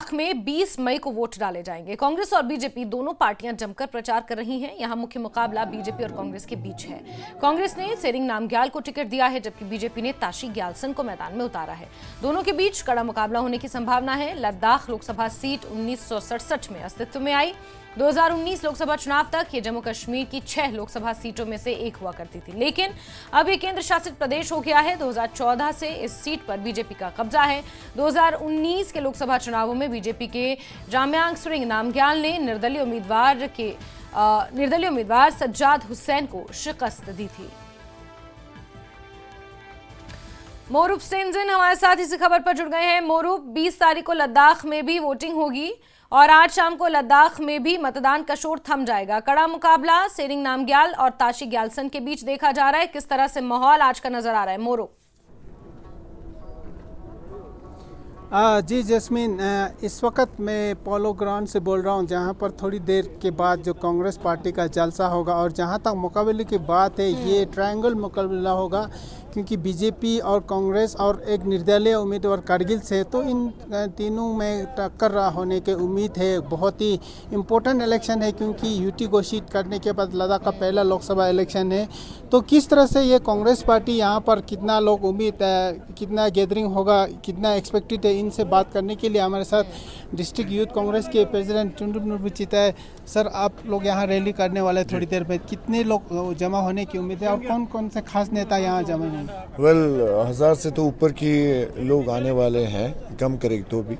लद्दाख में 20 मई को वोट डाले जाएंगे। कांग्रेस और बीजेपी दोनों पार्टियां जमकर प्रचार कर रही हैं। यहां मुख्य मुकाबला बीजेपी और कांग्रेस के बीच है। कांग्रेस ने सेरिंग नामग्याल को टिकट दिया है, जबकि बीजेपी ने ताशी ग्याल्सन को मैदान में उतारा है। दोनों के बीच कड़ा मुकाबला होने की संभावना है। लद्दाख लोकसभा सीट 1967 में अस्तित्व में आई। 2019 लोकसभा चुनाव तक ये जम्मू कश्मीर की 6 लोकसभा सीटों में से एक हुआ करती थी, लेकिन अब ये केंद्र शासित प्रदेश हो गया है। 2014 से इस सीट पर बीजेपी का कब्जा है। 2019 के लोकसभा चुनावों में बीजेपी के जाम्यांग सेरिंग नामग्याल ने निर्दलीय उम्मीदवार सज्जाद हुसैन को शिकस्त दी थी। मोरूफ सेंजन हमारे साथ इसी खबर पर जुड़ गए हैं। मोरूफ, 20 तारीख को लद्दाख में भी वोटिंग होगी और आज शाम को लद्दाख में भी मतदान का शोर थम जाएगा। कड़ा मुकाबला सेरिंग नामग्याल और ताशी ग्याल्सन के बीच देखा जा रहा है। किस तरह से माहौल आज का नजर आ रहा है मोरूफ? जी जैस्मीन, इस वक्त मैं पोलो ग्राउंड से बोल रहा हूं, जहां पर थोड़ी देर के बाद जो कांग्रेस पार्टी का जलसा होगा। और जहां तक मुकाबले की बात है, ये ट्रायंगल मुकाबला होगा, क्योंकि बीजेपी और कांग्रेस और एक निर्दलीय उम्मीदवार कारगिल से, तो इन तीनों में टक्कर होने की उम्मीद है। बहुत ही इम्पोर्टेंट इलेक्शन है, क्योंकि यूटी घोषित करने के बाद लद्दाख का पहला लोकसभा इलेक्शन है। तो किस तरह से ये कांग्रेस पार्टी यहाँ पर कितना लोग उम्मीद, कितना गैदरिंग होगा, कितना एक्सपेक्टेड है, इनसे बात करने के लिए हमारे साथ डिस्ट्रिक्ट यूथ कांग्रेस के प्रेसिडेंट टुंडुप नुरबुचिता है। सर, आप लोग यहाँ रैली करने वाले थोड़ी देर में, कितने लोग जमा होने की उम्मीद है और कौन कौन से खास नेता यहाँ जमा होंगे? 1000 से तो ऊपर के लोग आने वाले हैं, कम करें तो भी।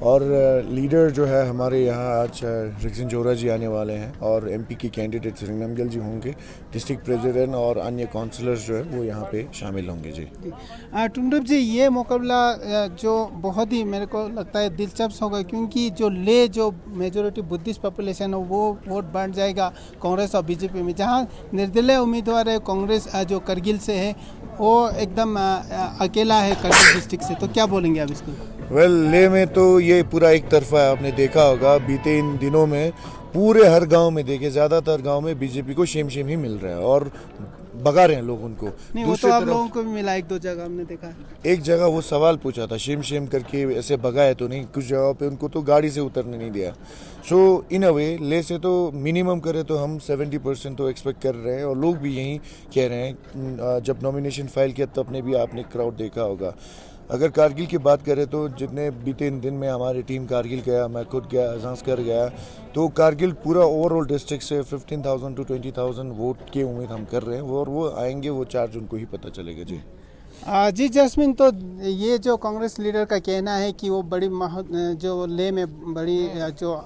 और लीडर जो है हमारे यहाँ आज रिक्सन जोरा जी आने वाले हैं, और एमपी के कैंडिडेट सेरिंग नामग्याल जी होंगे। डिस्ट्रिक्ट प्रेसिडेंट और अन्य काउंसलर्स जो है वो यहाँ पे शामिल होंगे जी। टुंडुप जी, ये मुकाबला जो बहुत ही मेरे को लगता है दिलचस्प होगा, क्योंकि जो मेजोरिटी बुद्धिस्ट पॉपुलेशन है वो वोट बांट जाएगा कांग्रेस और बीजेपी में। जहाँ निर्दलीय उम्मीदवार है कांग्रेस जो करगिल से है, वो एकदम अकेला है करगिल डिस्ट्रिक्ट से। तो क्या बोलेंगे आप इसको? लेह में तो ये पूरा एक तरफा है। आपने देखा होगा बीते इन दिनों में पूरे हर गांव में, देखे ज़्यादातर गांव में बीजेपी को शेम ही मिल रहा है और भगा रहे हैं लोग उनको। नहीं, वो तो आप लोगों को भी मिला, 1-2 जगह हमने देखा। एक जगह वो सवाल पूछा था, शेम करके ऐसे भगाए तो नहीं, कुछ जगह पे उनको तो गाड़ी से उतरने नहीं दिया। सो इन अ वे ले से तो मिनिमम करे तो हम 70% तो एक्सपेक्ट कर रहे हैं, और लोग भी यही कह रहे हैं। जब नॉमिनेशन फाइल किया तब ने भी आपने क्राउड देखा होगा। अगर कारगिल की बात करें तो जितने बीते दिन में हमारी टीम कारगिल गया, मैं खुद गया, जांस्कर गया, तो कारगिल पूरा ओवरऑल डिस्ट्रिक्ट से 15,000 to 20,000 वोट की उम्मीद हम कर रहे हैं, और वो आएंगे, वो 4 जून को ही पता चलेगा जी। जी जैस्मिन, तो ये जो कांग्रेस लीडर का कहना है कि वो बड़ी जो लेह में बड़ी जो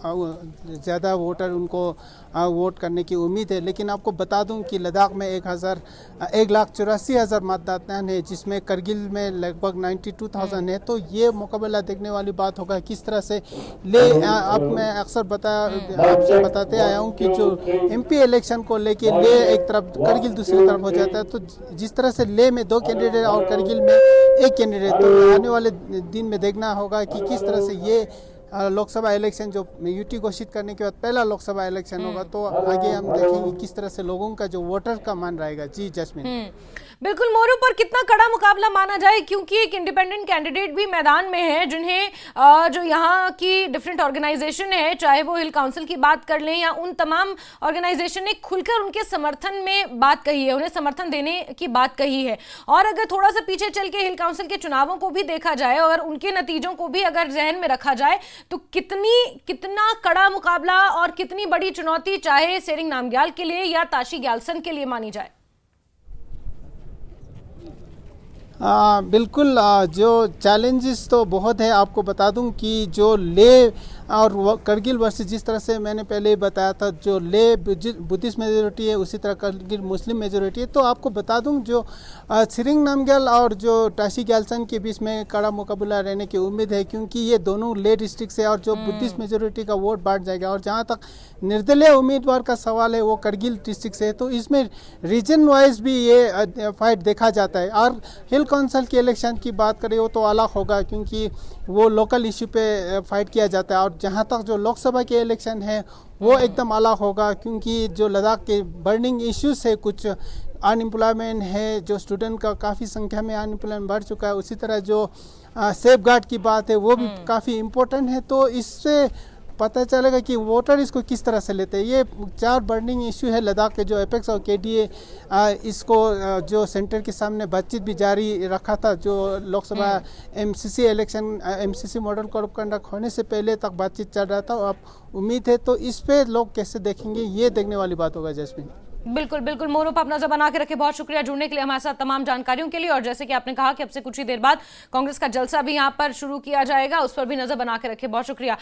ज़्यादा वोटर उनको वोट करने की उम्मीद है, लेकिन आपको बता दूं कि लद्दाख में 1,84,000 मतदाता है, जिसमें करगिल में लगभग 92,000 है। तो ये मुकाबला देखने वाली बात होगा किस तरह से लेह। अब मैं अक्सर आपसे बताते आया हूँ कि जो एमपी इलेक्शन को लेके लेह एक तरफ, करगिल दूसरी तरफ हो जाता है। तो जिस तरह से लेह में 2 कैंडिडेट और करगिल में 1 कैंडिडेट, तो आने वाले दिन में देखना होगा कि किस तरह से ये लोकसभा इलेक्शन जो यूटी घोषित करने के बाद पहला लोकसभा इलेक्शन होगा, तो आगे हम देखेंगे किस तरह से लोगों का जो वोटर का मान रहेगा। जी जैस्मिन, बिल्कुल मोरू, पर कितना कड़ा मुकाबला माना जाए, क्योंकि एक इंडिपेंडेंट कैंडिडेट भी मैदान में है, जिन्हें जो यहाँ की डिफरेंट ऑर्गेनाइजेशन है, चाहे वो हिल काउंसिल की बात कर लें या उन तमाम ऑर्गेनाइजेशन ने खुलकर उनके समर्थन में बात कही है, उन्हें समर्थन देने की बात कही है। और अगर थोड़ा सा पीछे चल के हिल काउंसिल के चुनावों को भी देखा जाए और उनके नतीजों को भी अगर जहन में रखा जाए, तो कितना कड़ा मुकाबला और कितनी बड़ी चुनौती चाहे सेरिंग नामग्याल के लिए या ताशी ग्याल्सन के लिए मानी जाए? बिल्कुल, जो चैलेंजेस तो बहुत है। आपको बता दूं कि जो लेह और करगिल वर्सेस, जिस तरह से मैंने पहले ही बताया था, जो लेह बुद्धिस्ट मेजोरिटी है, उसी तरह करगिल मुस्लिम मेजोरिटी है। तो आपको बता दूं जो सेरिंग नामग्याल और जो ताशी ग्याल्सन के बीच में कड़ा मुकाबला रहने की उम्मीद है, क्योंकि ये दोनों लेह डिस्ट्रिक्ट से और जो बुद्धिस्ट मेजोरिटी का वोट बांट जाएगा। और जहाँ तक निर्दलीय उम्मीदवार का सवाल है, वो करगिल डिस्ट्रिक्ट से है, तो इसमें रीजन वाइज भी ये फाइट देखा जाता है। और हिल काउंसिल के इलेक्शन की बात करें वो तो अलग होगा, क्योंकि वो लोकल इशू पे फाइट किया जाता है। और जहाँ तक जो लोकसभा के इलेक्शन है वो एकदम अलग होगा, क्योंकि जो लद्दाख के बर्निंग इश्यूज है, कुछ अनएम्प्लॉयमेंट है, जो स्टूडेंट का काफ़ी संख्या में अनएम्प्लॉयमेंट बढ़ चुका है, उसी तरह जो सेफगार्ड की बात है, वो भी काफ़ी इम्पोर्टेंट है। तो इससे पता चलेगा कि वोटर इसको किस तरह से लेते हैं। ये 4 बर्निंग इशू है लद्दाख के, जो एपेक्स और केडीए इसको जो सेंटर के सामने बातचीत भी जारी रखा था, जो Lok Sabha MCC election MCC model code of conduct होने से पहले तक बातचीत चल रहा था। अब उम्मीद है तो इस पे लोग कैसे देखेंगे, ये देखने वाली बात होगा। जैस्मिन, बिल्कुल बिल्कुल मोरू, आप नजर बना के रखे। बहुत शुक्रिया जुड़ने के लिए हमारे साथ, तमाम जानकारियों के लिए। और जैसे कि आपने कहा कि अब से कुछ ही देर बाद कांग्रेस का जलसा भी यहां पर शुरू किया जाएगा, उस पर भी नजर बना के रखे। बहुत शुक्रिया।